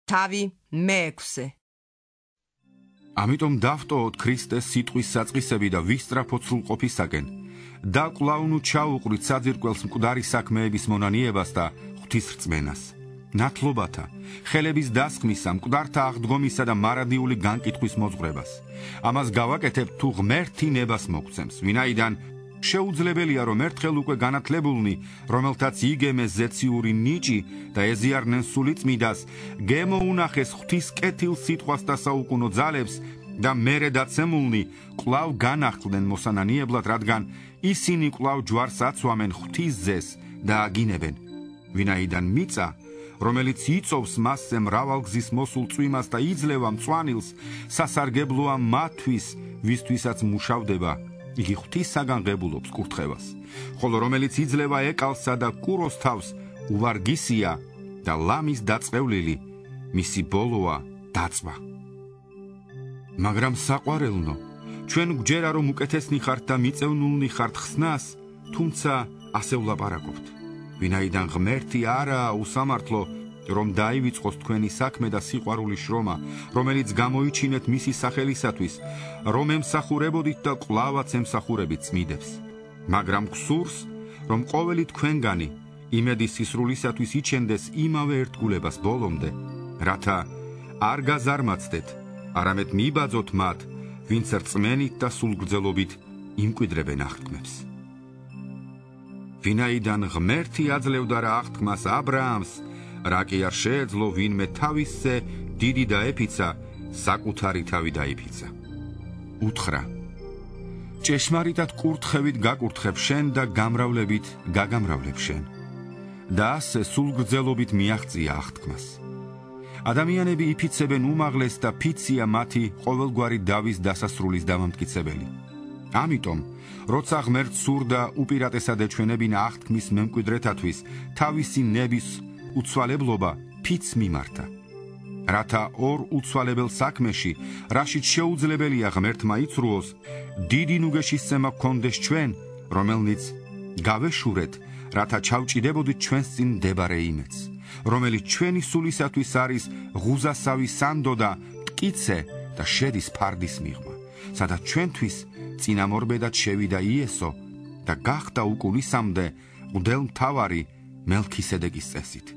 თავი მე-6. ამიტომ დავტოვოთ ქრისტეს სიტყვის საწყისები და ვისწრაფოთ სრულყოფისაკენ და კვლავ ნუ ჩაუყრით საძირკველს მკვდარი საქმეების მონანიებას და ღვთისრწმენას. ნათლობათა, ხელების დასხმისა, მკვდართა აღდგომისა და მარადიული განკითხვის მოძღვრებას. ამას გავაკეთებთ თუ ღმერთი ნებას მოგცემს, ვინაიდან შეუძლებელია რომ ერთხელ უკვე განათლებულნი, რომელთაც იგემეს ზეციური ნიჭი და ეზიარნენ სულიწმიდას, გემოუნახეს ღვთის კეთილ სიტყვას და საუკუნო ძალებს და მერე დაცემულნი კვლავ განახლდნენ მოსანანიებლად, რადგან ისინი კვლავ ჯვარს აცვამენ ღვთის ძეს და აგინებენ. ვინაიდან მიწა, რომელიც იწოვს მასზე მრავალგზის მოსულ წვიმას და იძლევა მწვანილს, სასარგებლოა მათთვის, ვისთვისაც მუშავდება, იგი ღვთისაგან ღებულობს კურთხევას, ხოლო რომელიც იძლევა ეკალსა და კუროს თავს, უვარგისია და ლამის დაწყევლილი, მისი ბოლოა დაწვა. მაგრამ საყვარელნო, ჩვენ გვჯერა რომ უკეთესნი ხართ და მიწევნულნი ხართ ხსნას, თუმცა ასე ვლაპარაკობთ. ვინაიდან ღმერთი არაა უსამართლო, რომ დაივიწყოს თქვენი საქმე და სიყვარულის შრომა, რომელიც გამოიჩინეთ მისი სახელისათვის, რომ ემსახურებოდით და კვლავაც ემსახურებით წმიდებს. მაგრამ გსურს, რომ ყოველი თქვენგანი იმედის სისრულისათვის იჩენდეს იმავე ერთგულებას ბოლომდე, რათა არ გაზარმაცდეთ, არამედ მიბაძოთ მათ, ვინც რწმენით და სულგრძელობით იმკვიდრებენ აღთქმებს. ვინაიდან ღმერთი აძლევდა რა აღთქმას აბრაამს, რა კი არ შეეძლო ვინმე თავისზე დიდი დაეფიცა, საკუთარი თავი დაიფიცა. 9. ჭეშმარიტად კურთხევით გაკურთხებ შენ და გამრავლებით გაგამრავლებ შენ. და ასე სულგრძელობით მიაღწია აღთქმას. ადამიანები იფიცებენ უმაღლეს და ფიცია მათი ყოველგვარი დავის დასასრულის დამამტკიცებელი. ამიტომ, როცა ღმერთს სურდა უპირატესად ეჩვენებინა აღთქმის მემკვიდრეთათვის თავისი ნების უცვალებლობა ფიცს მიმართა. რათა ორ უცვალებელ საქმეში, რაშიც შეუძლებელია ღმერთმა იცრუოს, დიდი ნუგეშისცემა გქონდეს ჩვენ, რომელნიც გავეშურეთ, რათა ჩავჭიდებოდით ჩვენს წინ მდებარე იმედს, რომელიც ჩვენი სულისათვის არის ღუზასავი სანდო და მტკიცე და შედის ფარდის მიღმა, სადაც ჩვენთვის წინამორბედად შევიდა იესო და გახდა უკუნისამდე მღვდელმთავარი მელქისედეკის წესით.